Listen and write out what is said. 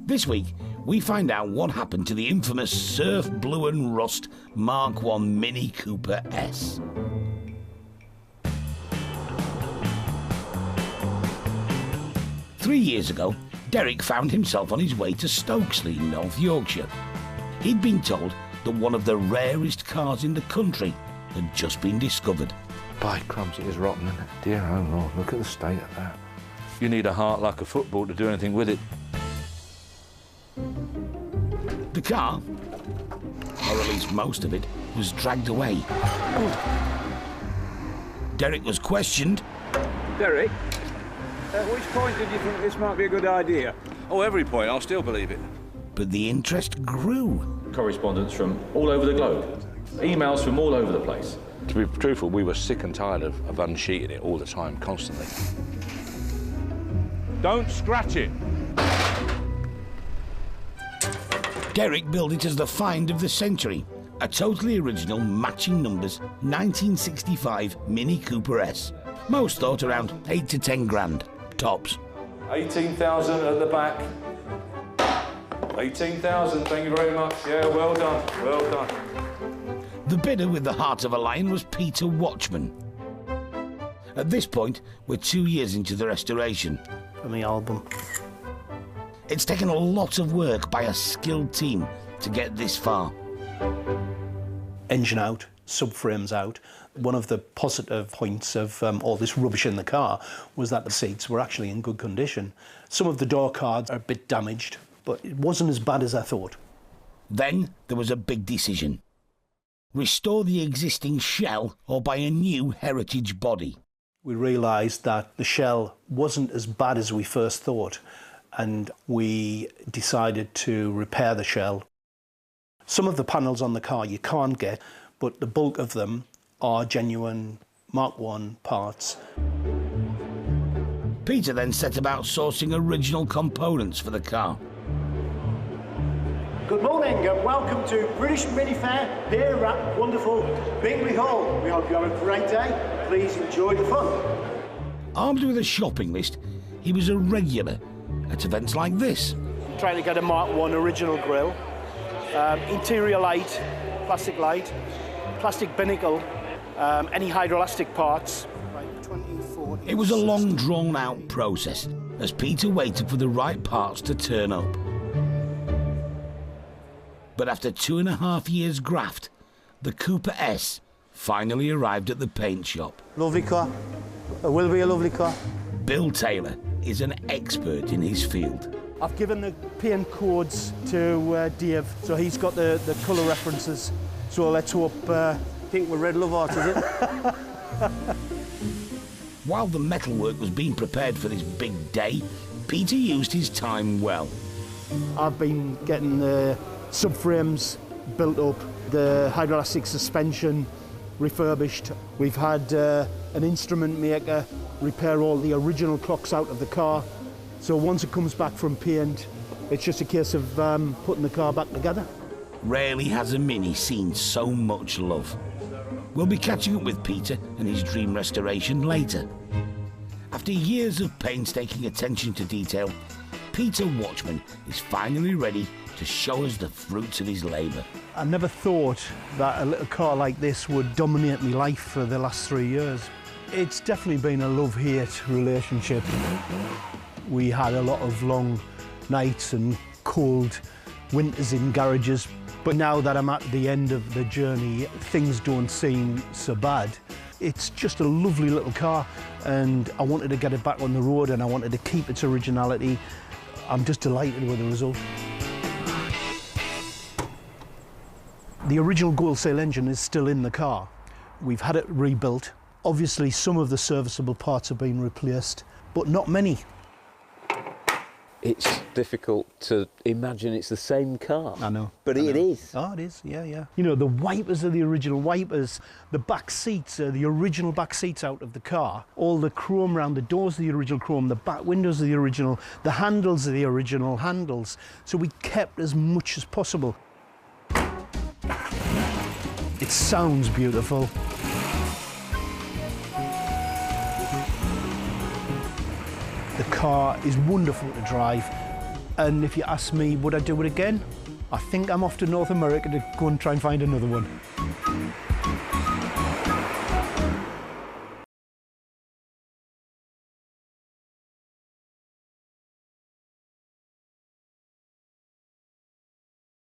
This week, we find out what happened to the infamous Surf Blue and Rust Mark I Mini Cooper S. Three years ago, Derek found himself on his way to Stokesley, North Yorkshire. He'd been told that one of the rarest cars in the country had just been discovered. By crumbs, it is rotten, isn't it? Dear oh Lord, look at the state of that. You need a heart like a football to do anything with it. The car, or at least most of it, was dragged away. Derek was questioned. Derek, at which point did you think this might be a good idea? Oh, every point, I'll still believe it. But the interest grew. Correspondence from all over the globe. Emails from all over the place. To be truthful, we were sick and tired of unsheeting it all the time, constantly. Don't scratch it. Derek billed it as the find of the century. A totally original, matching numbers, 1965 Mini Cooper S. Most thought around 8 to 10 grand, tops. 18,000 at the back. 18,000, thank you very much. Yeah, well done, well done. The bidder with the heart of a lion was Peter Watchman. At this point, we're 2 years into the restoration. For my album. It's taken a lot of work by a skilled team to get this far. Engine out, subframes out. One of the positive points of all this rubbish in the car was that the seats were actually in good condition. Some of the door cards are a bit damaged, but it wasn't as bad as I thought. Then there was a big decision. Restore the existing shell or buy a new heritage body. We realised that the shell wasn't as bad as we first thought, and we decided to repair the shell. Some of the panels on the car you can't get, but the bulk of them are genuine Mark I parts. Peter then set about sourcing original components for the car. Good morning and welcome to British Mini Fair here at wonderful Bingley Hall. We hope you have a great day. Please enjoy the fun. Armed with a shopping list, he was a regular at events like this. Trying to get a Mark I original grille, interior light, plastic binnacle, any hydroelastic parts. It was a long, drawn-out process as Peter waited for the right parts to turn up. But after 2.5 years graft, the Cooper S finally arrived at the paint shop. Lovely car. It will be a lovely car. Bill Taylor is an expert in his field. I've given the paint codes to Dave, so he's got the colour references. So let's hope... think we're red love art, is it? While the metalwork was being prepared for this big day, Peter used his time well. I've been getting the subframes built up, the hydroelastic suspension refurbished. We've had an instrument maker repair all the original clocks out of the car. So once it comes back from paint, it's just a case of putting the car back together. Rarely has a Mini seen so much love. We'll be catching up with Peter and his dream restoration later. After years of painstaking attention to detail, Peter Watchman is finally ready to show us the fruits of his labour. I never thought that a little car like this would dominate my life for the last 3 years. It's definitely been a love-hate relationship. We had a lot of long nights and cold winters in garages, but now that I'm at the end of the journey, things don't seem so bad. It's just a lovely little car, and I wanted to get it back on the road and I wanted to keep its originality. I'm just delighted with the result. The original Gold Seal engine is still in the car. We've had it rebuilt. Obviously, some of the serviceable parts have been replaced, but not many. It's difficult to imagine it's the same car. I know. But it is. Oh, it is, yeah, yeah. You know, the wipers are the original wipers. The back seats are the original back seats out of the car. All the chrome around the doors are the original chrome. The back windows are the original. The handles are the original handles. So we kept as much as possible. It sounds beautiful. The car is wonderful to drive. And if you ask me, would I do it again? I think I'm off to North America to go and try and find another one.